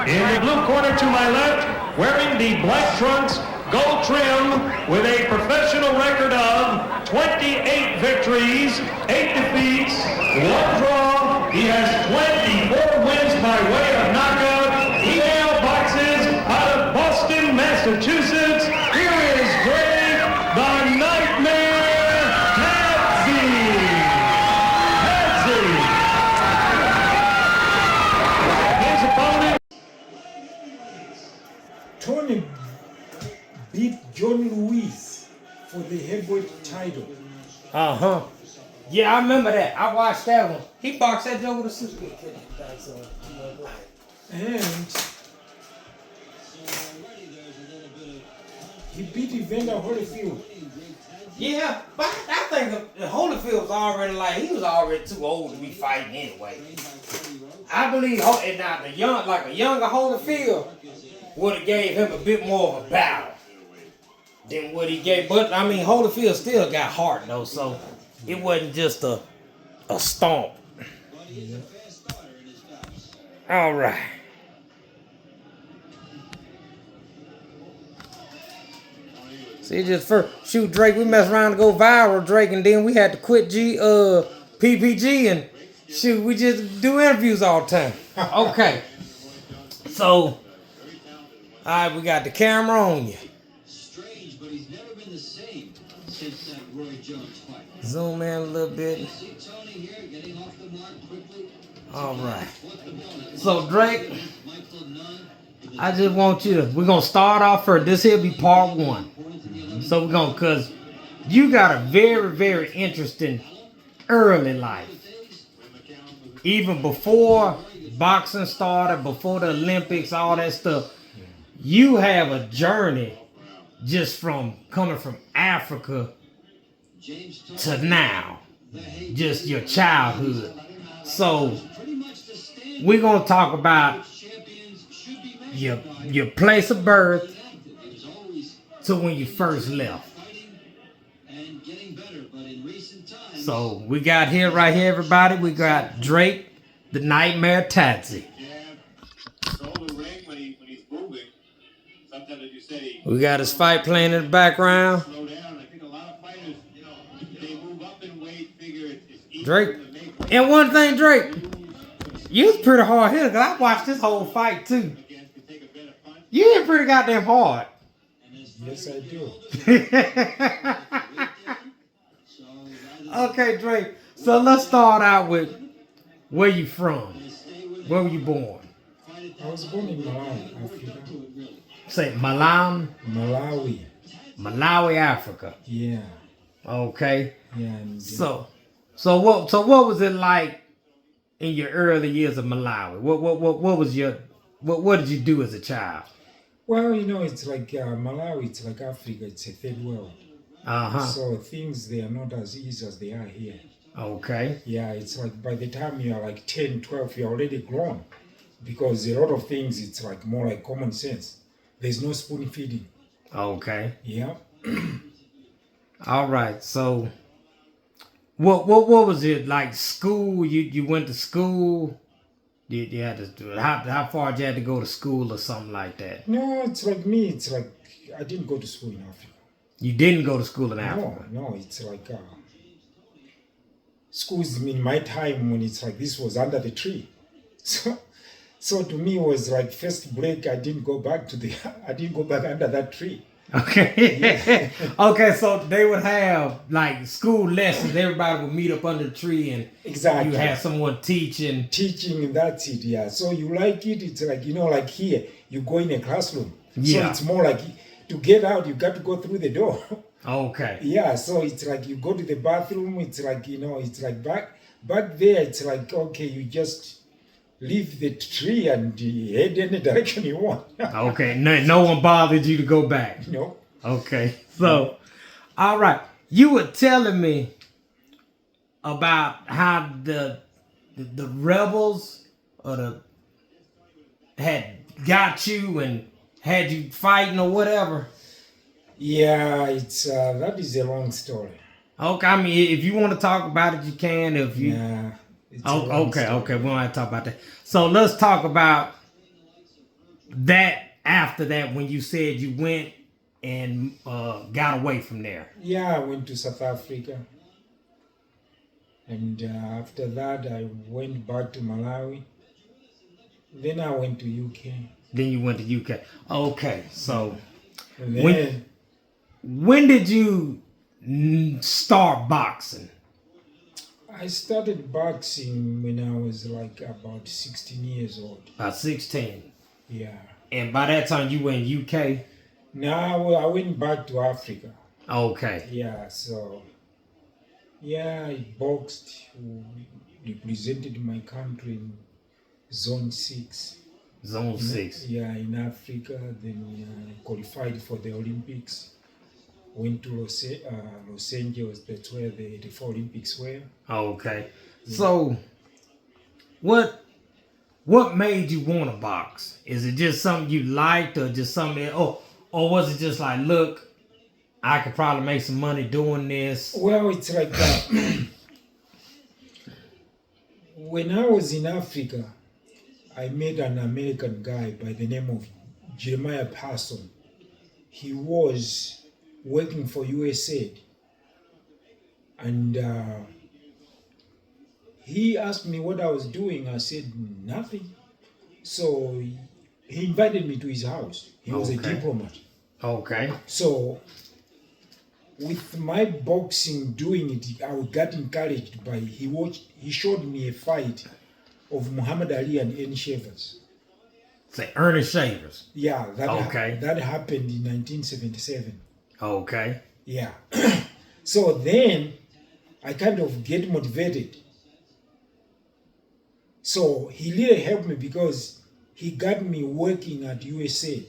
In the blue corner to my left, wearing the black trunks, gold trim, with a professional record of 28 victories, 8 defeats, 1 draw. He has 24 wins by way of knockout. Email boxes out of Boston, Massachusetts. Here is Drake, the Nightmare Thadzi. His opponent. Tony beat John Lewis for the heavyweight title. Uh-huh. Yeah, I remember that. I watched that one. He boxed that joke with a super kick. And he beat Evander Holyfield. Yeah, but I think Holyfield was already he was already too old to be fighting anyway. I believe now a younger Holyfield would have gave him a bit more of a battle than what he gave. But I mean, Holyfield still got heart though, so it wasn't just a stomp. All right. See, just first shoot Drake, we messed around to go viral, Drake, and then we had to quit PPG and shoot, we just do interviews all the time. Okay. So, all right, we got the camera on you. Strange, but he's never been the same since that Roy Jones fight. Zoom in a little bit. See Tony here getting off the mark quickly. All right. So Drake, I just want you to, we're going to start off first. This here be part 1. So we're going to, because you got a very, very interesting early life. Even before boxing started, before the Olympics, all that stuff. You have a journey just from coming from Africa to now. Just your childhood. So we're going to talk about your place of birth to when you first left. So we got here, right here, everybody. We got Drake, the Nightmare Thadzi. We got his fight playing in the background. Drake. And one thing, Drake, you was pretty hard hitter because I watched this whole fight too. You hit pretty goddamn hard. Yes, I do. Okay, Drake. So let's start out with where you from. Where were you born? I was born in Malawi, Africa. Say Malawi. Malawi, Africa. Yeah. Okay. Yeah. And, So what was it like in your early years of Malawi? What did you do as a child? Well, it's like Malawi, it's like Africa, it's a third world. Uh-huh. So things, they are not as easy as they are here. Okay. Yeah, it's like by the time you are like 10, 12, you're already grown. Because a lot of things, it's like more like common sense. There's no spoon feeding. Okay. Yeah. All right. So what was it like school? You went to school? You had to do it. How far did you have to go to school or something like that? No, it's like me. It's like I didn't go to school in Africa. You didn't go to school in Africa? No. It's like schools in my time when it's like this was under the tree. So to me it was like first break. I didn't go back under that tree. Okay. Yeah. Okay, so they would have like school lessons. Everybody would meet up under the tree and exactly. You have someone teaching. Teaching, that's it, yeah. So you like it, it's like, like here, you go in a classroom. Yeah. So it's more like to get out, you got to go through the door. Okay. Yeah, so it's like you go to the bathroom, it's like, it's like back there, it's like, okay, you just leave the tree and head any direction you want. Okay, no one bothered you to go back? No. Okay, so, all right. You were telling me about how the rebels had got you and had you fighting or whatever. Yeah, it's that is a long story. Okay, I mean, if you want to talk about it, you can. If you, yeah, okay, we don't have to talk about that. So let's talk about after that, when you said you went and got away from there? Yeah, I went to South Africa. And after that, I went back to Malawi. Then I went to UK. Then you went to UK. Okay, so And then, when did you start boxing? I started boxing when I was like about 16 years old. About 16. Yeah. And by that time, you were in UK? Now I went back to Africa. Okay. Yeah, so yeah, I boxed, represented my country in Zone 6. Zone 6. Yeah, in Africa. Then qualified for the Olympics. Went to Los Angeles. That's where the 84 Olympics were. Okay. So, what made you want to box? Is it just something you liked, or just something? Or was it just like, look, I could probably make some money doing this? Well, it's like that. When I was in Africa, I met an American guy by the name of Jeremiah Parson. He was working for USAID. And he asked me what I was doing. I said, nothing. So he invited me to his house. He was a diplomat. Okay. So with my boxing doing it, I got encouraged by, he showed me a fight of Muhammad Ali and N. Shavers. Say Ernest Shavers. Yeah, that happened in 1977. Okay. Yeah. So then I kind of get motivated. So he really helped me because he got me working at USAID.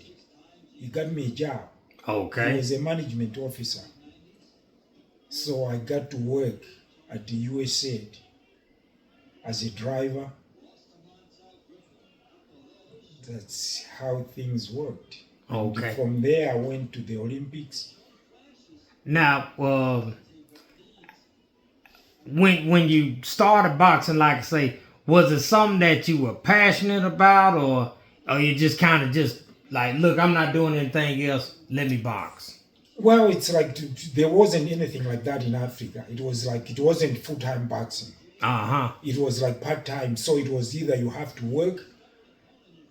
He got me a job. Okay. He was a management officer. So I got to work at the USAID as a driver. That's how things worked. Okay. And from there, I went to the Olympics. Now, when you started boxing, like I say, was it something that you were passionate about, or you just kind of just like, look, I'm not doing anything else, let me box? Well, it's like there wasn't anything like that in Africa. It was like, it wasn't full-time boxing. It was like part-time. So it was either you have to work,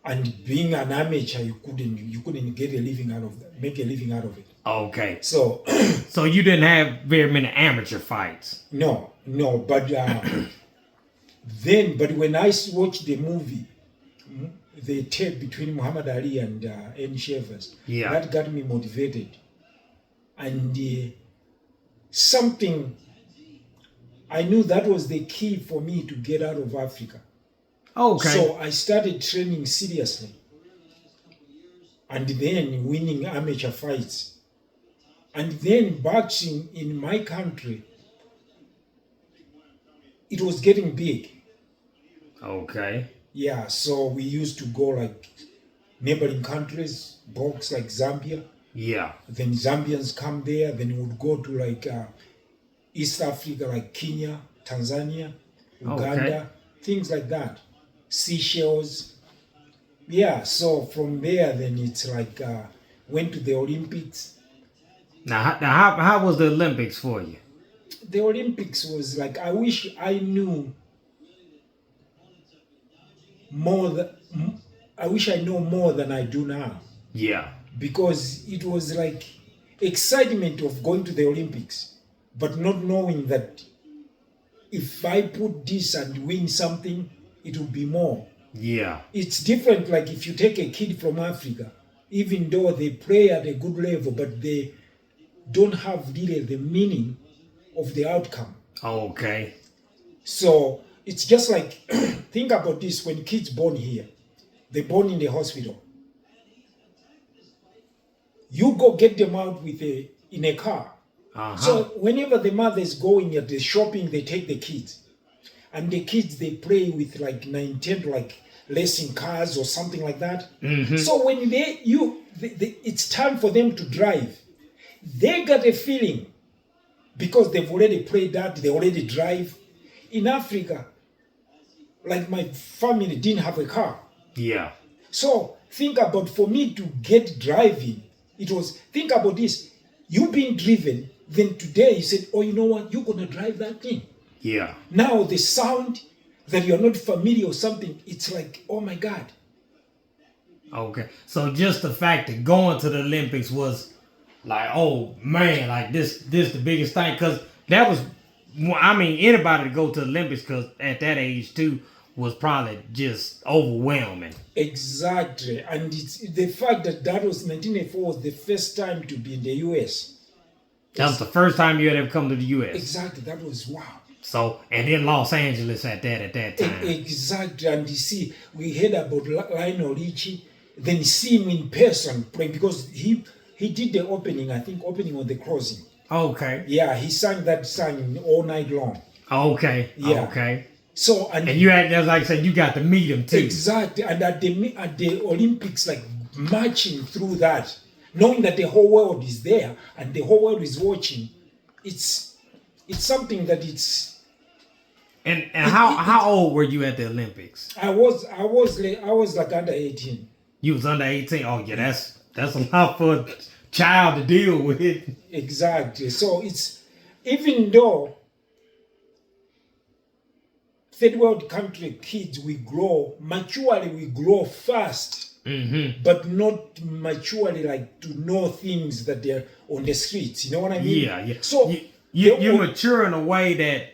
and being an amateur, you couldn't get a living out of that, make a living out of it. Okay. So so you didn't have very many amateur fights? No, but but when I watched the movie, the tape between Muhammad Ali and N. Shavers, that got me motivated. And something, I knew that was the key for me to get out of Africa. Okay. So I started training seriously. And then winning amateur fights. And then boxing in my country, it was getting big. Okay. Yeah, so we used to go like neighboring countries, box like Zambia. Yeah. Then Zambians come there, then we would go to like East Africa, like Kenya, Tanzania, Uganda, things like that. Seychelles. Yeah, so from there, then it's like, went to the Olympics. Now how was the Olympics for you? The Olympics was like, I wish I knew more. I wish I know more than I do now. Yeah. Because it was like excitement of going to the Olympics, but not knowing that if I put this and win something, it will be more. Yeah. It's different, like if you take a kid from Africa, even though they play at a good level, but they don't have really the meaning of the outcome. Okay. So it's just like, think about this, when kids born here, they're born in the hospital. You go get them out in a car. So whenever the mother is going at the shopping, they take the kids. And the kids, they play with like 9-10, like racing cars or something like that. So when it's time for them to drive, they got a feeling, because they've already played that, they already drive. In Africa, like my family didn't have a car. Yeah. So think about, for me to get driving, it was, think about this. You being driven, then today you said, oh, you know what? You're going to drive that thing. Yeah. Now the sound that you're not familiar or something, it's like, oh my God. Okay. So just the fact that going to the Olympics was like, oh man, like this the biggest thing. Because that was, I mean, anybody to go to the Olympics, because at that age too, was probably just overwhelming. Exactly. And it's the fact that was 1984 was the first time to be in the US. That was the first time you had ever come to the US. Exactly. That was wow. So, and then Los Angeles at that time. Exactly. And you see, we heard about Lionel Richie, then see him in person playing, because he did the opening, I think, opening on the crossing. Okay. Yeah, he sang that song all night long. Okay. Yeah. Okay. So and you had, like I said, you got to meet him too. Exactly. And at the Olympics, like marching through that, knowing that the whole world is there and the whole world is watching, it's something that it's. And how old were you at the Olympics? I was like under 18. You was under 18. Oh yeah, that's a lot for a child to deal with. Exactly. So it's, even though third world country kids, we grow fast, but not maturely, like to know things that they're on the streets. You know what I mean? Yeah. So you mature in a way that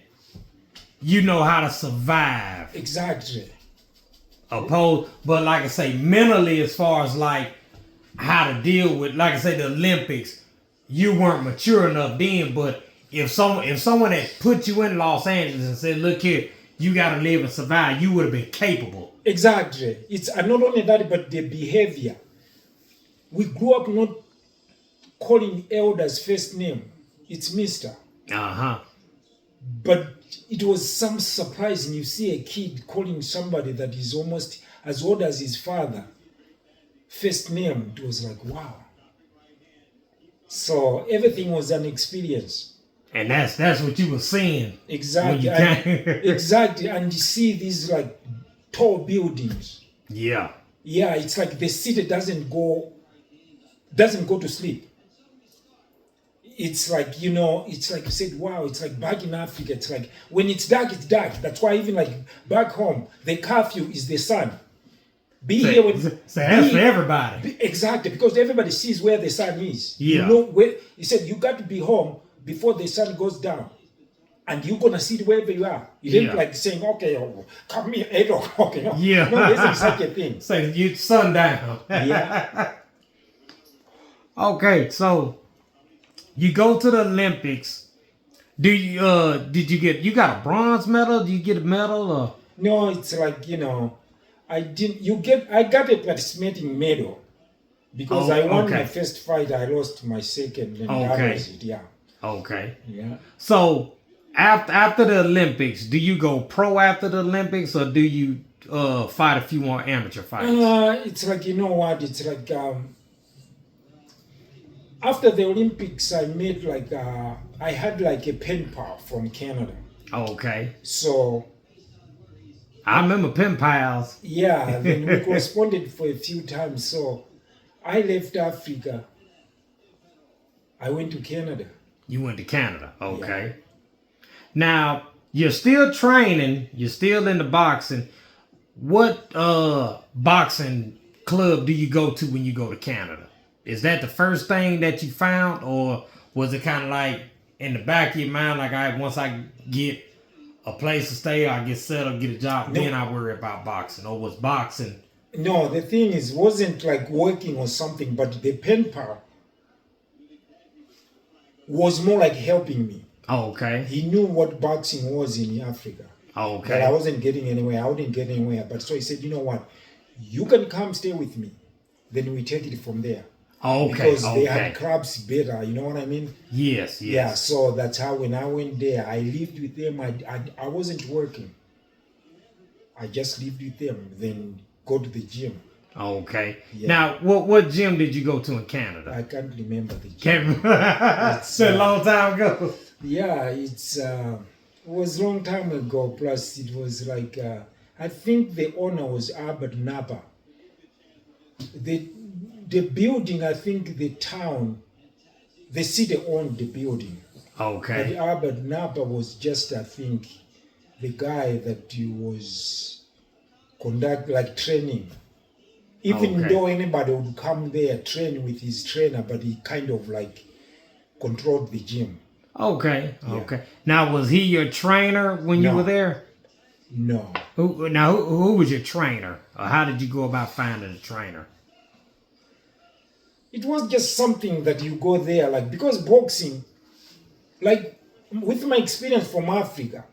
you know how to survive. Exactly. But like I say, mentally, as far as like how to deal with, like I say, the Olympics, you weren't mature enough then. But if someone had put you in Los Angeles and said, look here, you got to live and survive, you would have been capable. Exactly. It's, and not only that, but the behavior. We grew up not calling elders first name. It's Mr. But it was some surprising. You see a kid calling somebody that is almost as old as his father first name. It was like, wow. So everything was an experience. And that's what you were seeing. Exactly. Exactly. And you see these like tall buildings. Yeah. Yeah, it's like the city doesn't go to sleep. It's like, you know, it's like you said, wow, it's like back in Africa, it's like when it's dark, it's dark. That's why even like back home, the curfew is the sun. Here when that's for everybody. Exactly, because everybody sees where the sun is. Yeah. You know where he said you got to be home before the sun goes down. And you're gonna sit wherever you are. You didn't like saying, okay, come here, 8 o'clock, you know. Yeah. No, there isn't such a thing. So you sundown. Yeah. Okay, so you go to the Olympics. Did you got a bronze medal? Do you get a medal or? No, it's like, you know, I got a participating medal because I won my first fight. I lost my second, and that was it. Yeah. Okay. Yeah. So after the Olympics, do you go pro after the Olympics, or do you fight a few more amateur fights? It's like, you know what? It's like after the Olympics, I made like I had like a pen pal from Canada. Okay. So I remember pen pals. Yeah, then we corresponded for a few times. So I left Africa. I went to Canada. You went to Canada. Okay. Yeah. Now, you're still training. You're still in the boxing. What boxing club do you go to when you go to Canada? Is that the first thing that you found, or was it kind of like in the back of your mind, like once I get a place to stay, I get settled, get a job, then I worry about boxing? Or was boxing? No, the thing is, wasn't like working or something, but the pen pal was more like helping me. Oh, okay. He knew what boxing was in Africa. Oh, okay. But I wasn't getting anywhere. I wouldn't get anywhere. But so he said, you know what? You can come stay with me. Then we take it from there. Oh, okay. Because they had clubs better. You know what I mean? Yes, yes. Yeah, so that's how when I went there, I lived with them. I wasn't working. I just lived with them. Then go to the gym. Okay. Yeah. Now, what gym did you go to in Canada? I can't remember the gym. Can't remember. It's a long time ago. Yeah, it was a long time ago. Plus, it was like, I think the owner was Albert Napa. The building, I think the city owned the building. Okay. But Albert Napa was just, I think, the guy that he was training. Even though anybody would come there, train with his trainer, but he kind of like controlled the gym. Okay. Yeah. Okay. Now, was he your trainer when you No. were there? No. Who was your trainer? Or how did you go about finding a trainer? It was just something that you go there, like, because boxing, like, with my experience from Africa,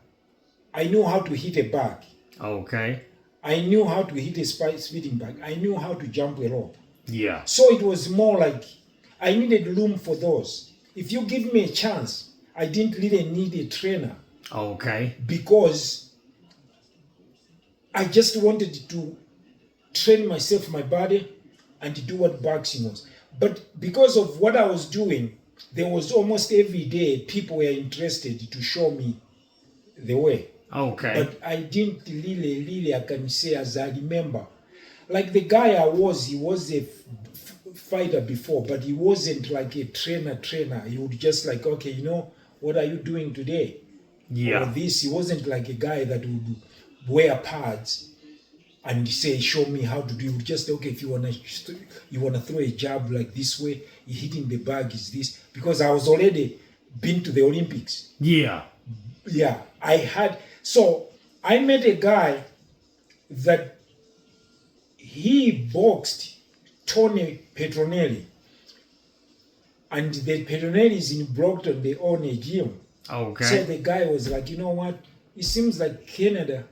I knew how to hit a bag. Okay. I knew how to hit a speeding bag. I knew how to jump a rope. Yeah. So it was more like I needed room for those. If you give me a chance, I didn't really need a trainer Okay. because I just wanted to train myself, my body, and to do what boxing was. But because of what I was doing, there was almost every day people were interested to show me the way. Okay. But I didn't really, I can say, as I remember. Like the guy he was a fighter before, but he wasn't like a trainer. He would just like, okay, what are you doing today? Yeah. Or this, he wasn't like a guy that would wear pads and say, show me how to do. He would just, okay, if you wanna throw a jab like this way, hitting the bag is this. Because I was already been to the Olympics. Yeah. Yeah, so I met a guy that he boxed Tony Petronelli. And the Petronellis in Brockton, they own a gym. Okay. So the guy was like, you know what? It seems like Canada.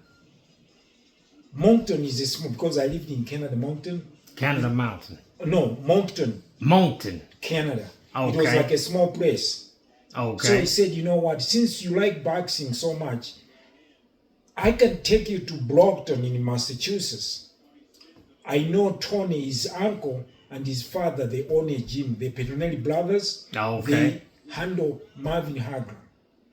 Moncton is a small, because I lived in Canada, Moncton. Canada Mountain. No, Moncton, Moncton. Canada. Okay. It was like a small place. Okay. So he said, you know what, since you like boxing so much, I can take you to Brockton in Massachusetts. I know Tony, his uncle, and his father, they own a gym. The Petronelli brothers, Okay. they handle Marvin Hagler.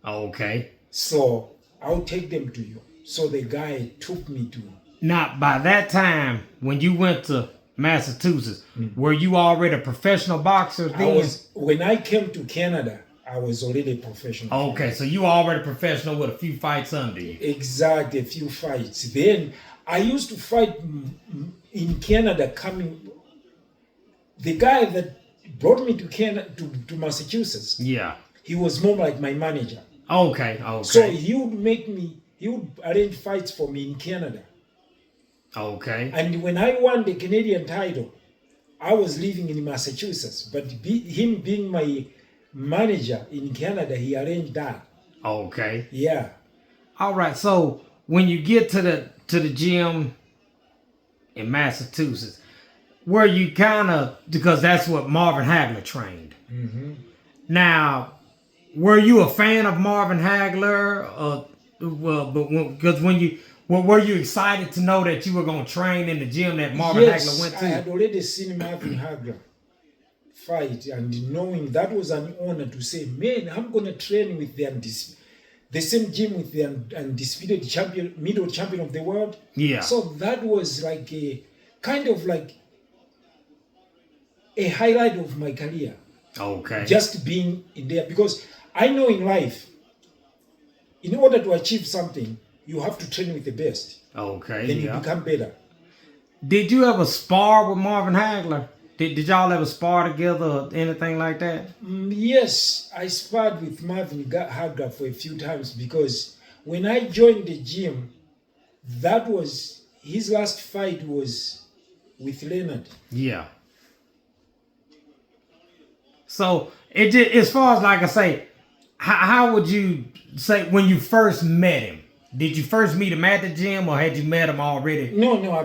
Okay. So I'll take them to you. So the guy took me to. Now, by that time, when you went to Massachusetts, were you already a professional boxer then? When I came to Canada, I was already a professional. Okay, so you already professional with a few fights under you. Exactly, a few fights. Then I used to fight in Canada. The guy that brought me to Canada, to Massachusetts, Yeah. he was more like my manager. Okay. So he would arrange fights for me in Canada. Okay. And when I won the Canadian title, I was living in Massachusetts. But him being my manager in Canada, he arranged that. Okay. Yeah. All right. So when you get to the gym in Massachusetts, were you kind of, because that's what Marvin Hagler trained. Mm-hmm. Now, were you a fan of Marvin Hagler? Because were you excited to know that you were going to train in the gym that Marvin Hagler went to? I had already seen Marvin Hagler fight, and knowing that was an honor to say, man, I'm going to train with the same gym with the undisputed champion, middle champion of the world. Yeah. So that was like a kind of like a highlight of my career. Okay. Just being in there, because I know in life, in order to achieve something, you have to train with the best. Okay. Then you become better. Did you ever spar with Marvin Hagler? Did y'all ever spar together or anything like that? Yes, I sparred with Marvin Hagler for a few times, because when I joined the gym, that was his last fight was with Leonard. Yeah. So as far as, like I say, how would you say when you first met him? Did you first meet him at the gym, or had you met him already? No, I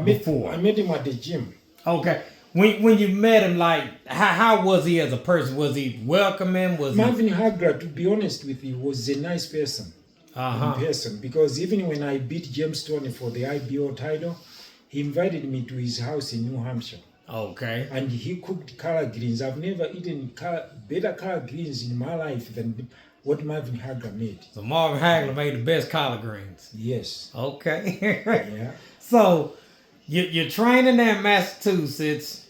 met him at the gym. Okay. When you met him, like, how was he as a person? Was he welcoming? Marvin Hagler, to be honest with you, was a nice person. In person, because even when I beat James Toney for the IBO title, he invited me to his house in New Hampshire. Okay. And he cooked collard greens. I've never eaten better collard greens in my life than what Marvin Hagler made. So Marvin Hagler made the best collard greens. Yes. Okay. Yeah. So you're training there in Massachusetts.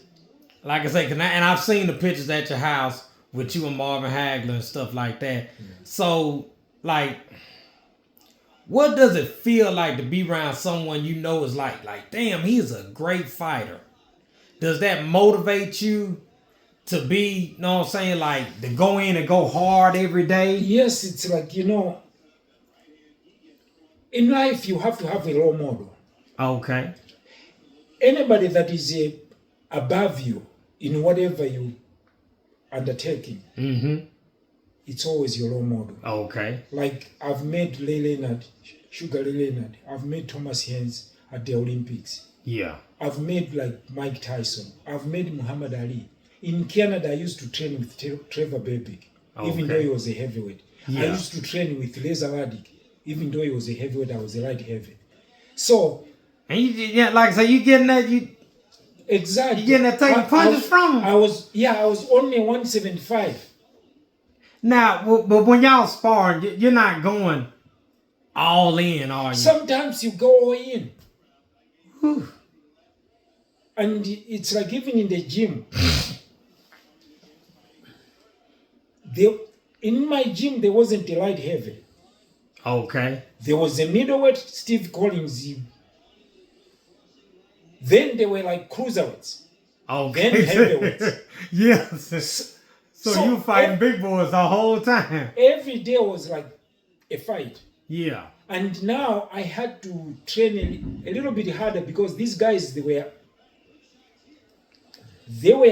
like I say, and I've seen the pictures at your house with you and Marvin Hagler and stuff like that. So, like, what does it feel like to be around someone you know is like, damn, he's a great fighter? Does that motivate you to be, you know what I'm saying, like, to go in and go hard every day? Yes, it's like, in life you have to have a role model. Okay. Anybody that is above you in whatever you undertaking, it's always your role model. Okay. Like I've met Ray Leonard, Sugar Ray Leonard. I've met Thomas Haynes at the Olympics. Yeah. I've met like Mike Tyson. I've met Muhammad Ali. In Canada, I used to train with Trevor Berbick, even though he was a heavyweight. Yeah. I used to train with Reza Radic, even though he was a heavyweight. I was a light heavy. So, and like I say, you getting that exactly. You getting that taking punches from him. I was only 175. Now, but when y'all sparring, you're not going all in, are you? Sometimes you go all in. Whew. And it's like even in the gym. In my gym, there wasn't a light heavy. Okay. There was a middleweight, Steve Collins. Then they were like cruiserweights. Okay. Then heavyweights. Yes. So you fighting big boys the whole time. Every day was like a fight. Yeah. And now I had to train a little bit harder because these guys, they were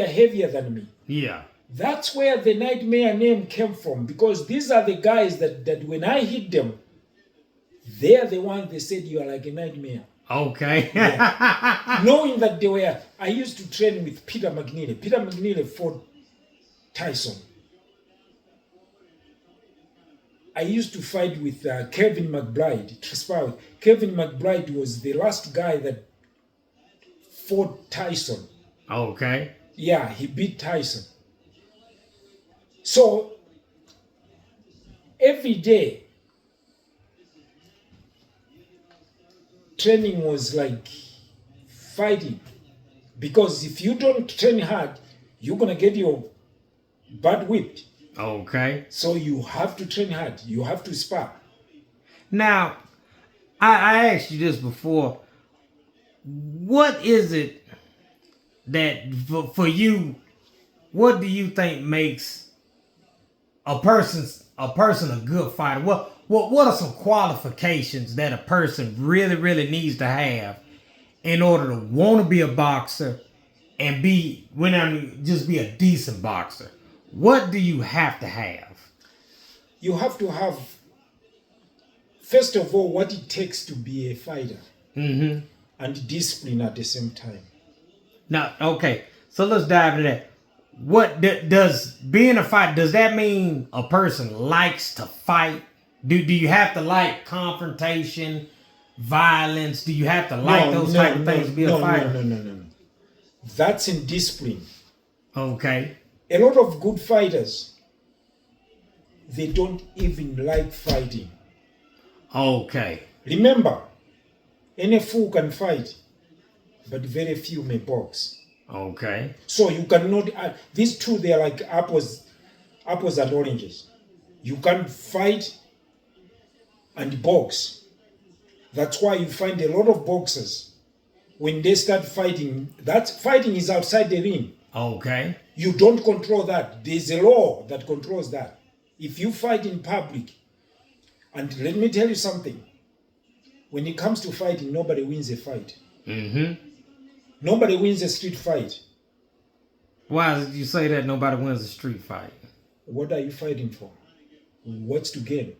heavier than me. Yeah. That's where the Nightmare name came from, because these are the guys that when I hit them, they're the ones they said you are like a nightmare. Okay. Yeah. Knowing that I used to train with Peter McNeely. Peter McNeely fought Tyson. I used to fight with Kevin McBride. Kevin McBride was the last guy that fought Tyson. Okay. Yeah, he beat Tyson. So, every day, training was like fighting. Because if you don't train hard, you're going to get your butt whipped. Okay. So you have to train hard. You have to spar. Now, I asked you this before. What is it that for you, what do you think makes a person a good fighter? What are some qualifications that a person really needs to have in order to want to be a boxer and just be a decent boxer? What do you have to have? You have to have, first of all, what it takes to be a fighter. Mm-hmm. And discipline at the same time. Now, okay, so let's dive into that. What does being a fighter, does that mean a person likes to fight? Do you have to like confrontation, violence? Do you have to like those type of things to be a fighter? No. That's in discipline. Okay. A lot of good fighters, they don't even like fighting. Okay. Remember, any fool can fight, but very few may box. Okay. So you cannot, these two, they are like apples and oranges. You can't fight and box. That's why you find a lot of boxers, when they start fighting, fighting is outside the ring. Okay. You don't control that. There's a law that controls that. If you fight in public, and let me tell you something, when it comes to fighting, nobody wins a fight. Mm-hmm. Nobody wins a street fight. Why did you say that nobody wins a street fight? What are you fighting for? What's to gain?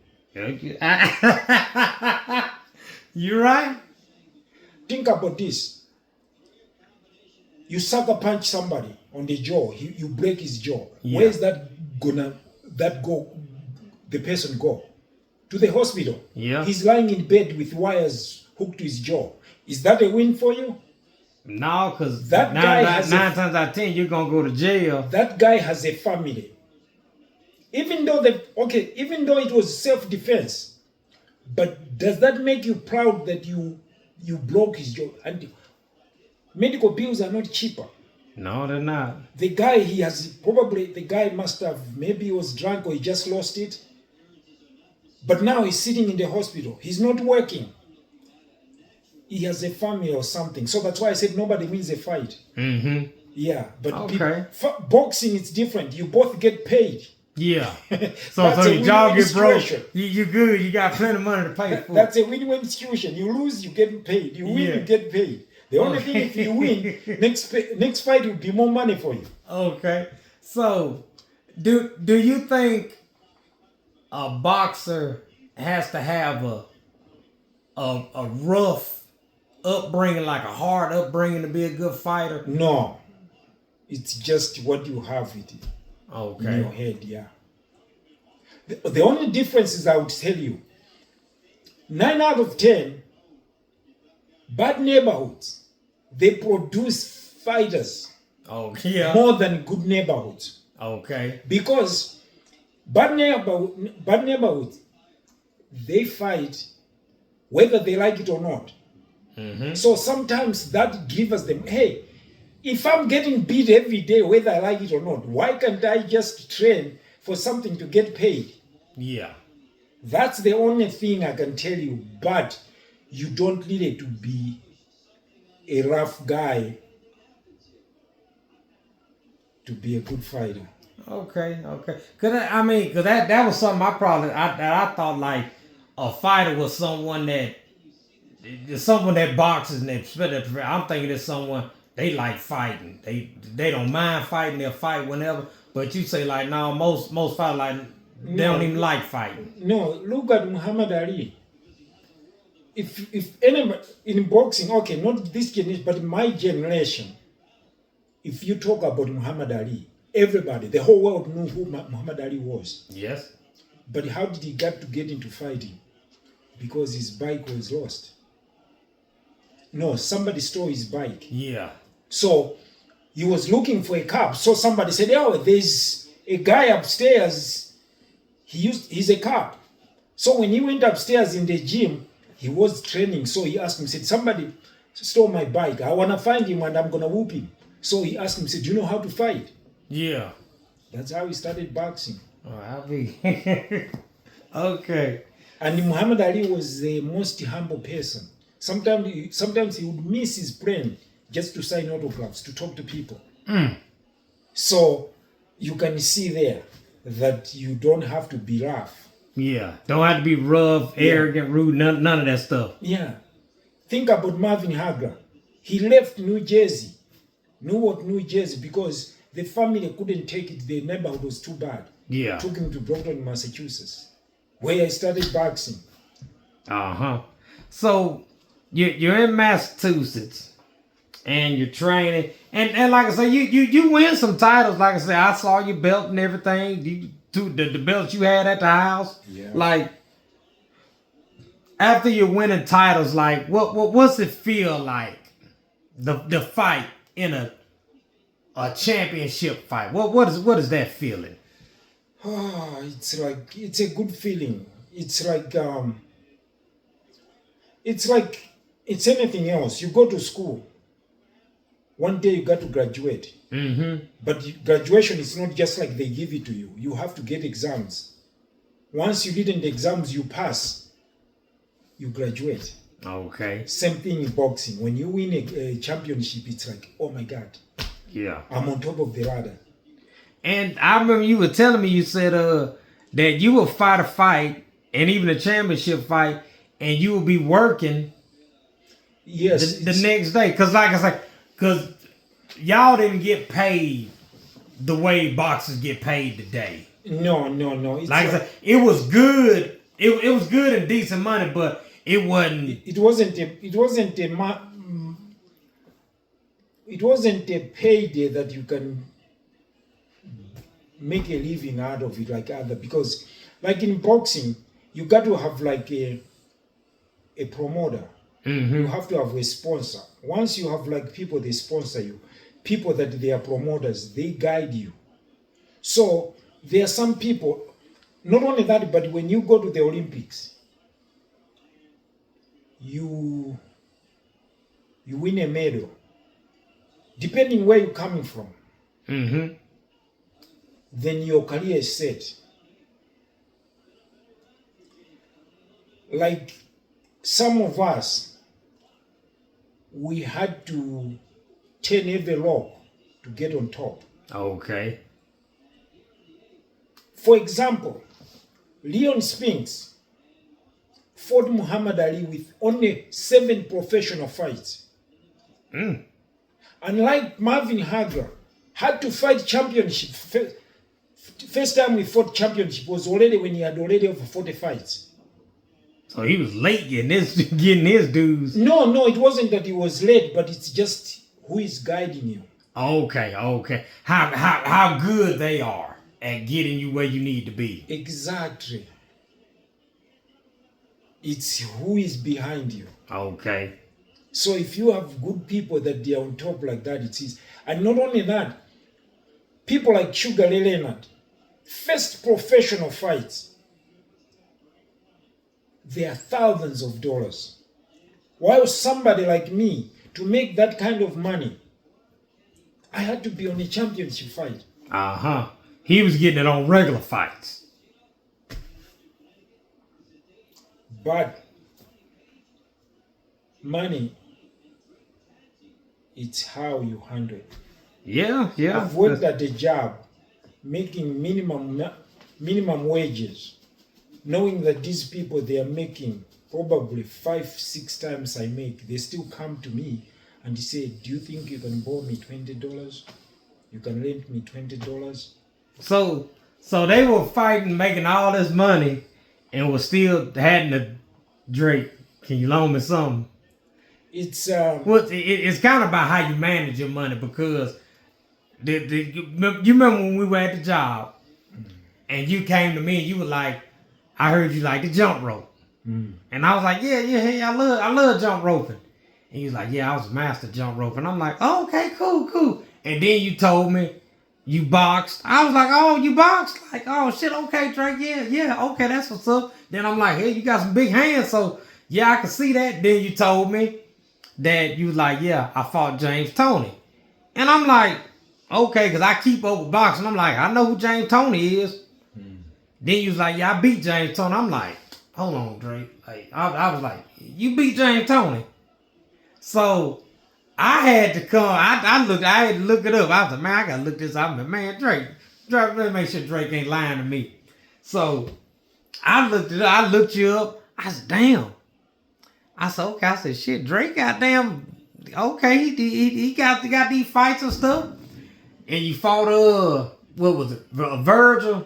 You right? Think about this. You sucker punch somebody on the jaw. You break his jaw. Yeah. Where's the person go? To the hospital. Yeah. He's lying in bed with wires hooked to his jaw. Is that a win for you? No, because that guy has nine times out of 10, you're going to go to jail. That guy has a family. Even though it was self-defense, but does that make you proud that you broke his jaw? And medical bills are not cheaper. No, they're not. The guy, the guy must have, maybe he was drunk or he just lost it. But now he's sitting in the hospital. He's not working. He has a family or something. So that's why I said nobody wins a fight. Mm-hmm. Yeah, but Okay. boxing is different. You both get paid. Yeah. So That's a if y'all win-win get broke, situation. you good. You got plenty of money to pay for. That's a win-win situation. You lose, you get paid. You win, Yeah. you get paid. The only thing, if you win, next fight will be more money for you. Okay. So, do you think a boxer has to have a rough upbringing, like a hard upbringing, to be a good fighter? No, it's just what you have in your Okay. head. Yeah. The only difference is, I would tell you, 9 out of 10 bad neighborhoods, they produce fighters Okay. Yeah. more than good neighborhoods. Okay. Because bad neighborhoods, they fight whether they like it or not. Mm-hmm. So sometimes that gives them, hey, if I'm getting beat every day, whether I like it or not, why can't I just train for something to get paid? Yeah. That's the only thing I can tell you. But you don't need it to be a rough guy to be a good fighter. Okay. Cause that was something I thought, like, a fighter was someone that boxes and I'm thinking it's someone they like fighting. They don't mind fighting. They'll fight whenever. But you say, like, no, most fighters, like, they don't even like fighting. No, look at Muhammad Ali. If anybody in boxing, okay, not this generation, but my generation, if you talk about Muhammad Ali, everybody, the whole world knew who Muhammad Ali was. Yes. But how did he get into fighting? Because his bike was lost. No, somebody stole his bike. Yeah. So he was looking for a cab. So somebody said, oh, there's a guy upstairs. He's a cab. So when he went upstairs in the gym, he was training. So he asked him, said, somebody stole my bike. I want to find him and I'm going to whoop him. So he asked him, said, do you know how to fight? Yeah. That's how he started boxing. Oh, I'll be. Okay. And Muhammad Ali was the most humble person. Sometimes he would miss his plane just to sign autographs, to talk to people. So you can see there that you don't have to be rough. Yeah. Don't have to be rough, arrogant, rude, none of that stuff. Yeah. Think about Marvin Hagler. He left New Jersey, Newark, New Jersey, because the family couldn't take it. The neighborhood was too bad. Yeah. Took him to Brockton, Massachusetts, where I started boxing. Uh-huh. So you're in Massachusetts and you're training, and like I say, you win some titles. Like I said, I saw your belt and everything. The belts you had at the house. Yeah. Like, after you're winning titles, like what's it feel like? The fight in a championship fight. What is that feeling? Oh, it's a good feeling. It's anything else. You go to school. One day you got to graduate. Mm-hmm. But graduation is not just like they give it to you. You have to get exams. Once you did in the exams, you pass. You graduate. Okay. Same thing in boxing. When you win a championship, it's like, oh my God, Yeah. I'm on top of the ladder. And I remember you were telling me, you said that you will fight a fight and even a championship fight, and you will be working Yes. the next day. Cause like I said, cause y'all didn't get paid the way boxers get paid today. No. It's Like I said, it was good. It was good and decent money, but it wasn't. It wasn't a payday that you can make a living out of it like other, because like in boxing you got to have like a promoter. Mm-hmm. You have to have a sponsor. Once you have like people they sponsor you, people that they are promoters, they guide you. So there are some people, not only that, but when you go to the Olympics, you win a medal, depending where you're coming from, Mm-hmm. then your career is set. Like some of us, we had to turn every rock to get on top. Okay. For example, Leon Spinks fought Muhammad Ali with only 7 professional fights. Unlike Marvin Hagler, had to fight championship. First time we fought championship was already when he had already over 40 fights. So he was late getting his dues. No, it wasn't that he was late, but it's just who is guiding you. Okay. How good they are at getting you where you need to be. Exactly. It's who is behind you. Okay. So if you have good people that they are on top like that, it is. And not only that, people like Sugar Ray Leonard, first professional fights, they are thousands of dollars. While somebody like me, to make that kind of money, I had to be on a championship fight. Uh-huh. He was getting it on regular fights. But money, it's how you handle it. Yeah. I've worked at a job making minimum wages, knowing that these people, they are making probably 5-6 times I make. They still come to me and they say, do you think you can borrow me $20? You can lend me $20? So they were fighting, making all this money, and was still having to Drake, can you loan me something? It's it's kind of about how you manage your money, because you remember when we were at the job and you came to me and you were like, I heard you like to jump rope. And I was like, yeah, I love jump roping. And he was like, yeah, I was a master jump rope. And I'm like, oh, okay, cool. And then you told me you boxed. I was like, oh, you boxed? Like, oh shit, okay, Drake, yeah, okay, that's what's up. Then I'm like, hey, you got some big hands, so yeah, I can see that. Then you told me that you was like, yeah, I fought James Toney. And I'm like, okay, because I keep up with boxing. I'm like, I know who James Toney is. Then you was like, yeah, I beat James Toney. I'm like, hold on, Drake. Like, I was like, you beat James Toney. So I had to come. I had to look it up. I was like, man, I gotta look this up. Man, Drake, let me make sure Drake ain't lying to me. So I looked it up. I looked you up. I said, damn. I said, okay. I said, shit, Drake, goddamn. Okay, he got these fights and stuff. And you fought what was it? Virgil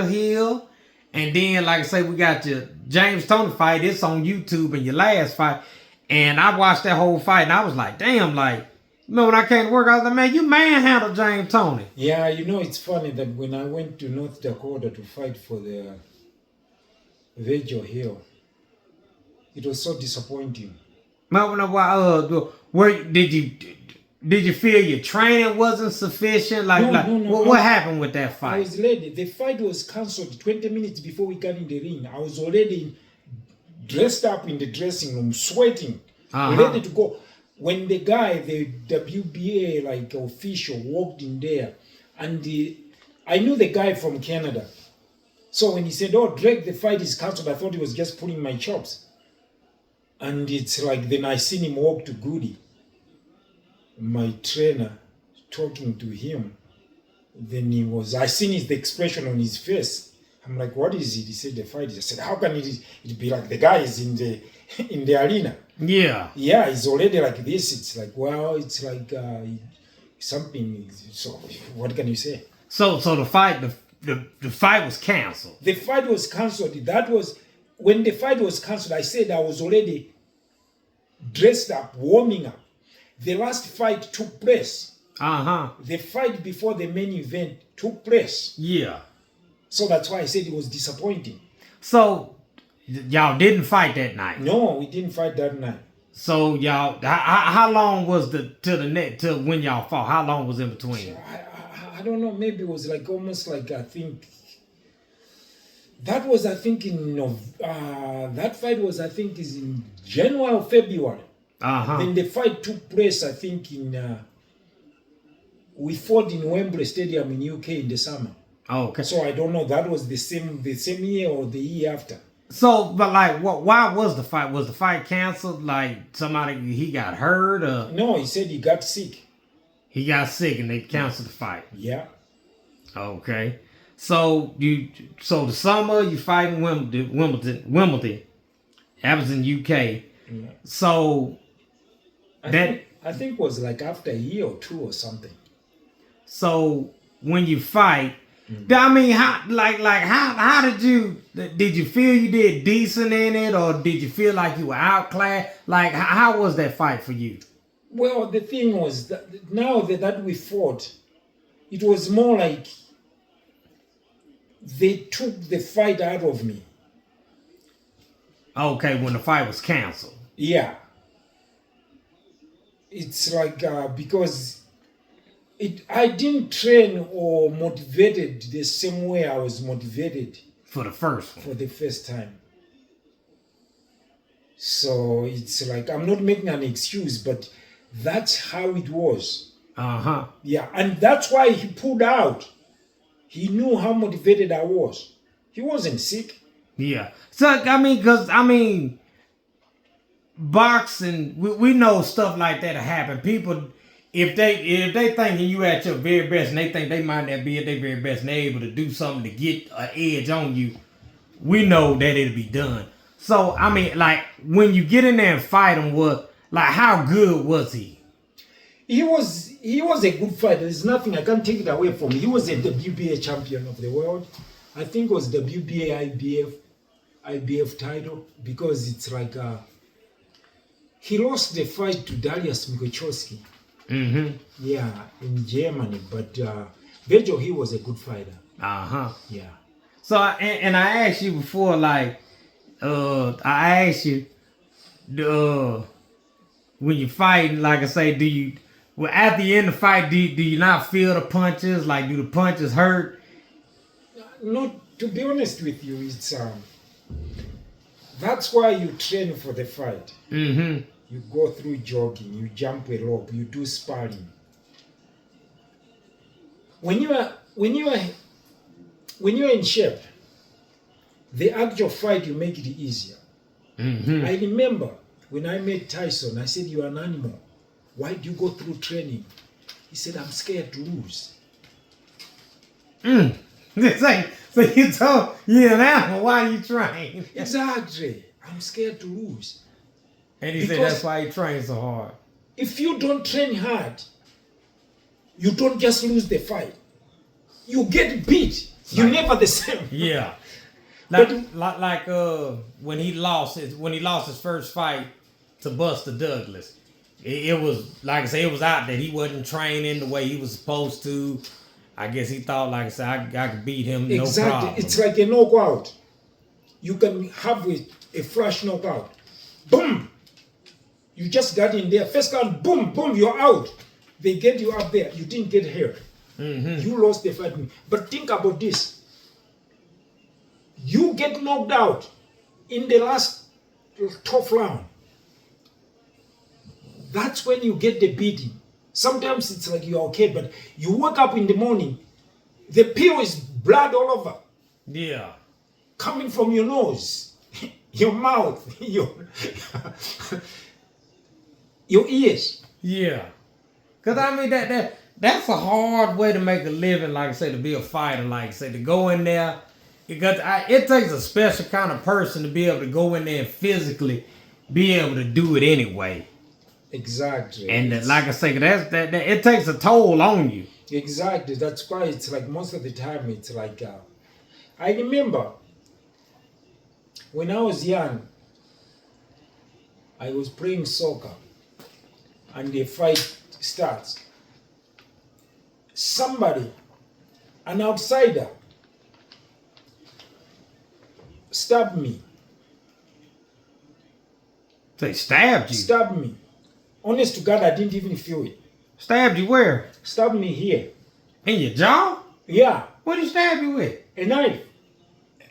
Hill. And then, like I say, we got your James Toney fight. It's on YouTube, and your last fight. And I watched that whole fight, and I was like, damn, like, you know, when I came to work, I was like, man, you manhandled James Toney. Yeah, you know, it's funny that when I went to North Dakota to fight for the Virgil Hill, it was so disappointing. Where did you feel your training wasn't sufficient? No. What happened with that fight? I was late. The fight was cancelled 20 minutes before we got in the ring. I was already dressed up in the dressing room, sweating, ready to go. When the WBA official walked in there, and I knew the guy from Canada. So when he said, oh, Drake, the fight is cancelled, I thought he was just pulling my chops. And it's like, then I seen him walk to Goody, my trainer, talking to him. Then I seen the expression on his face. I'm like, what is it? He said, the fight. I said, how can it be like the guy is in the arena? Yeah. Yeah, it's already like this. It's like, well, it's like something. So what can you say? So the fight, the fight was canceled. The fight was canceled. That was when the fight was canceled. I said I was already dressed up, warming up. The last fight took place. The fight before the main event took place. Yeah. So that's why I said it was disappointing. So y'all didn't fight that night? No, we didn't fight that night. So y'all, how long was till when y'all fought? How long was in between? I don't know. Maybe it was like almost like, I think that was, I think that fight was, I think, is in January or February. Then the fight took place, I think, we fought in Wembley Stadium in UK in the summer. Oh, okay. So I don't know, that was the same year or the year after. So, but like, why was the fight? Was the fight canceled? Like he got hurt, or No, he said he got sick. he got sick and they canceled the fight? Yeah. Okay. So the summer you fight in Wimbledon. That was in UK. Yeah. So I think it was like after a year or two or something. So when you fight, I mean, how did you feel you did decent in it, or did you feel like you were outclassed? Like, how was that fight for you? Well, the thing was that now that we fought, it was more like they took the fight out of me. Okay, when the fight was canceled. Yeah. It's like because I didn't train or motivated the same way I was motivated For the first one. for the first time. So it's like, I'm not making an excuse, but that's how it was. Yeah, and that's why he pulled out. He knew how motivated I was. He wasn't sick. Yeah. So, I mean, boxing, we know stuff like that happen. People, if they thinking you at your very best and they think they might not be at their very best and they're able to do something to get an edge on you, we know that it'll be done. So, I mean, like, when you get in there and fight him, how good was he? He was a good fighter. There's nothing, I can't take it away from him. He was a WBA champion of the world. I think it was WBA IBF title, because it's like he lost the fight to Dariusz Michalczewski. Yeah, in Germany. But Virgil Hill was a good fighter. Yeah. So, and I asked you before, like, I asked you, when you fight, like I say, at the end of the fight, do you not feel the punches? Like, do the punches hurt? No, to be honest with you, it's that's why you train for the fight. You go through jogging, you jump a rope, you do sparring. When you are in shape, the actual fight, you make it easier. I remember when I met Tyson, I said, "You're an animal. Why do you go through training?" He said, "I'm scared to lose." So you told you're an animal, why you train? Exactly. I'm scared to lose. And he said that's why he trains so hard. If you don't train hard, you don't just lose the fight. You get beat. You're never the same. Yeah. Like when he lost his first fight to Buster Douglas. It was, like I say, it was out that he wasn't training the way he was supposed to. I guess he thought, like I said, I could beat him, no problem. It's like a knockout. You can have a flash knockout. Boom! You just got in there. First round, boom, boom, you're out. They get you up there. You didn't get hurt. You lost the fight. But think about this. You get knocked out in the last tough round. That's when you get the beating. Sometimes it's like you're okay, but you wake up in the morning, the peel is blood all over. Yeah. Coming from your nose, your mouth, your ears. Yeah. Because I mean, that's a hard way to make a living, like I say, to be a fighter, like I say, to go in there. Because it takes a special kind of person to be able to go in there and physically be able to do it anyway. Exactly. And like I say, that it takes a toll on you. Exactly. That's why it's like most of the time it's like I remember when I was young, I was playing soccer and the fight starts. Somebody, an outsider, stabbed me. They stabbed you? Stabbed me. Honest to God, I didn't even feel it. Stabbed you where? Stabbed me here. In your jaw? Yeah. What did he stab you with? A knife.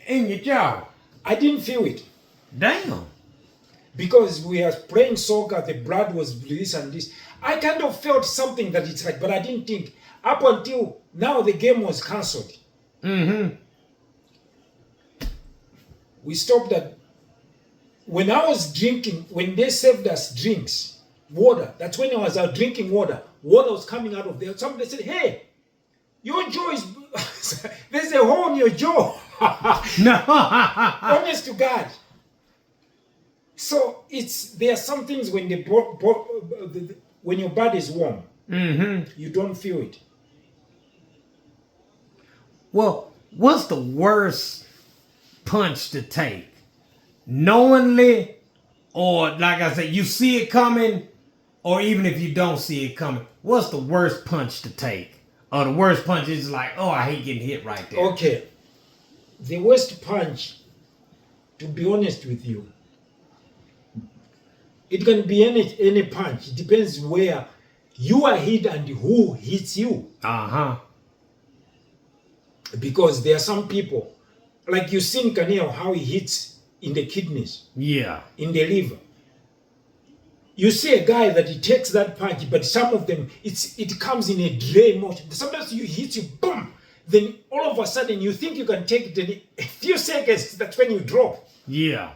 In your jaw? I didn't feel it. Damn. because we are playing soccer, the blood was this and this. I kind of felt something that it's like, but I didn't think up until now the game was cancelled. Mm-hmm. We stopped at when I was drinking, when they served us drinks, water. That's when I was out drinking water. Water was coming out of there. Somebody said, "Hey, your jaw is there's a hole in your jaw." No. Honest to God. So there are some things when when your body is warm, you don't feel it. Well, what's the worst punch to take? Knowingly, or like I said, you see it coming, or even if you don't see it coming, what's the worst punch to take? Or the worst punch is like, oh, I hate getting hit right there. Okay. The worst punch, to be honest with you, it can be any punch. It depends where you are hit and who hits you. Uh-huh. Because there are some people, like you've seen Canelo, how he hits in the kidneys, Yeah. in the liver. You see a guy that he takes that punch, but some of them, it comes in a delay motion. Sometimes you hit you, boom, then all of a sudden you think you can take it, in a few seconds, that's when you drop. Yeah.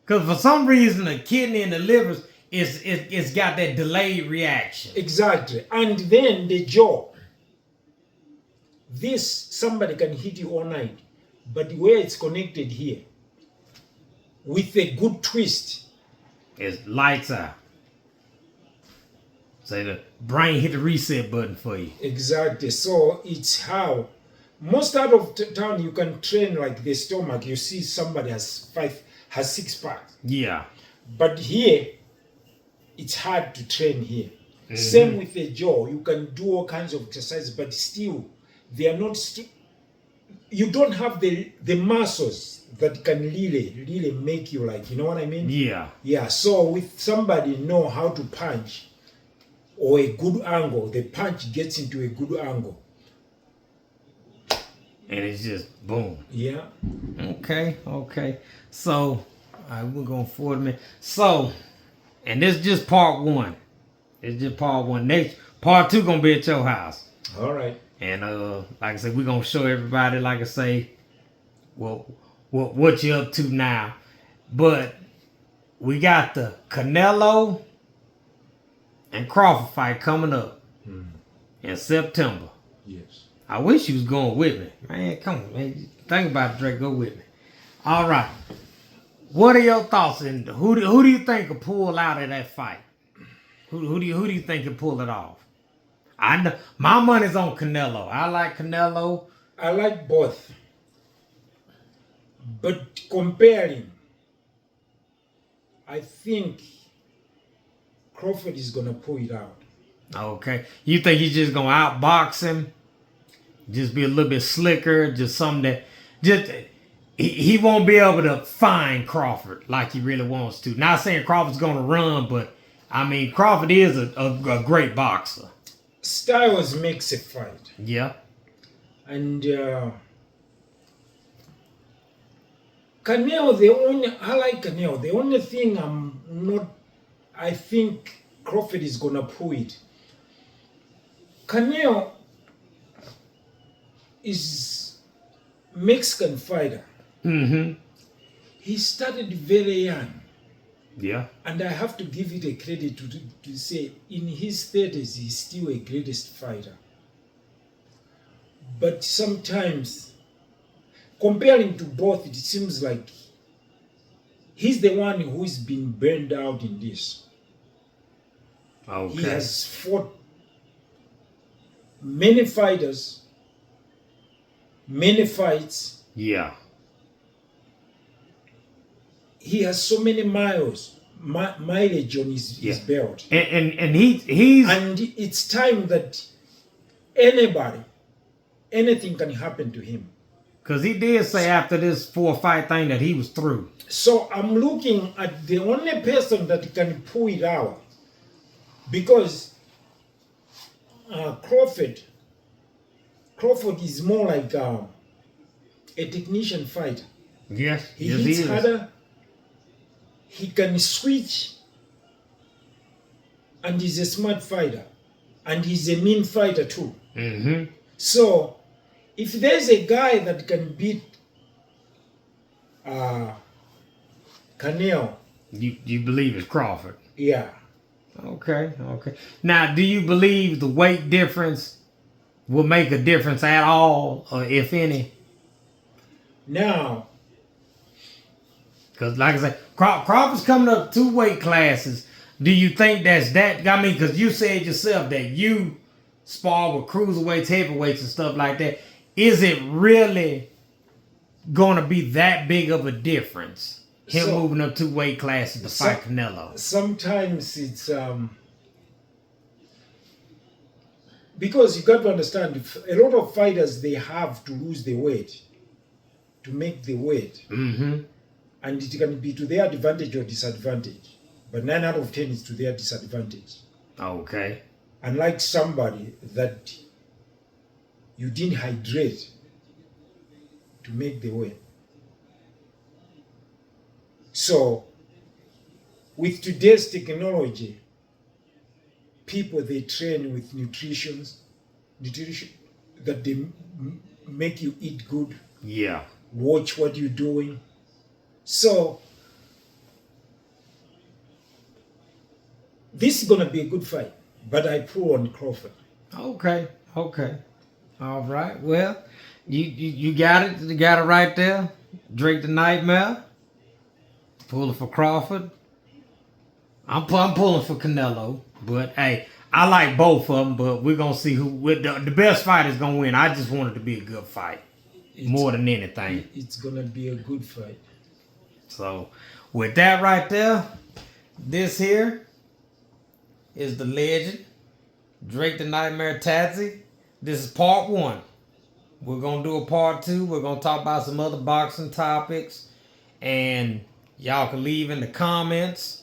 Because for some reason, the kidney and the liver, it's got that delayed reaction. Exactly. And then the jaw. Somebody can hit you all night, but where it's connected here, with a good twist, It's lights out. Say the brain hit the reset button for you. exactly. So it's how most out of town you can train like the stomach. You see somebody has 6 packs, Yeah. but here it's hard to train here. Same with the jaw. You can do all kinds of exercises, but still they are not. You don't have the muscles that can really make you, like, you know what I mean? Yeah. Yeah. So with somebody know how to punch or a good angle, the punch gets into a good angle. And it's just boom. Yeah. Okay. So, all right, we're going 40 minutes. So, and this is just part 1. It's just part 1. Next, part 2 gonna be at your house. All right. And like I said, we're gonna show everybody, like I say, what you're up to now. But we got the Canelo and Crawford fight coming up in September. Yes. I wish you was going with me. Man, come on, man. Think about it, Drake. Go with me. All right. What are your thoughts? And who do you think will pull out of that fight? Who do you think can pull it off? I know my money's on Canelo. I like Canelo. I like both. But comparing, I think Crawford is gonna pull it out. Okay. You think he's just gonna outbox him? Just be a little bit slicker, just something that just he won't be able to find Crawford like he really wants to. Not saying Crawford's gonna run, but I mean Crawford is a great boxer. Styles makes a fight. Yeah. And Canelo, I like Canelo. The only thing I think Crawford is gonna pull it. Canelo is Mexican fighter. Mm-hmm. He started very young. Yeah. And I have to give it a credit to say in his 30s he's still a greatest fighter. But sometimes comparing to both, it seems like he's the one who's been burned out in this. Okay. He has fought many fighters, many fights. Yeah. He has so many mileage on his belt. And he's And it's time that anything can happen to him. because he did say after this 4-fight thing that he was through. So I'm looking at the only person that can pull it out, because Crawford is more like a technician fighter. Yes. He yes, hits he is. harder. he can switch, and he's a smart fighter, and he's a mean fighter too. Mm-hmm. So, if there's a guy that can beat Canelo, You believe it's Crawford? yeah. Okay. Now, do you believe the weight difference will make a difference at all, or if any? Now, Because, like I said, Crawford's coming up 2 weight classes. Do you think that's that? I mean, because you said yourself that you spar with cruiserweights, heavyweights, and stuff like that. Is it really going to be that big of a difference? Him moving up 2 weight classes to fight Canelo. Sometimes it's because you got to understand, a lot of fighters, they have to lose the weight to make the weight, Mm-hmm. and it can be to their advantage or disadvantage. But 9 out of 10 is to their disadvantage. Okay. Unlike somebody that you didn't hydrate to make the weight. So, with today's technology, people, they train with nutrition that they make you eat good, Yeah. watch what you're doing. So, this is going to be a good fight, but I pull on Crawford. Okay. All right. Well, you got it. You got it right there. Drake the Nightmare. Pulling for Crawford. I'm pulling for Canelo. But hey, I like both of them. But we're gonna see who with the best fight is gonna win. I just want it to be a good fight, more than anything. It's gonna be a good fight. So, with that right there, this here is the legend, Drake the Nightmare Thadzi. This is part 1. We're going to do a part 2. We're going to talk about some other boxing topics. And y'all can leave in the comments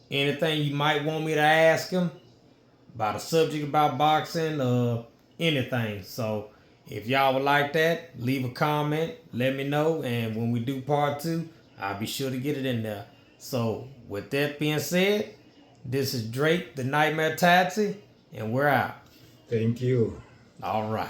anything you might want me to ask him about a subject about boxing or anything. So, if y'all would like that, leave a comment, let me know. And when we do part 2, I'll be sure to get it in there. So, with that being said, this is Drake, the Nightmare Thadzi, and we're out. Thank you. All right.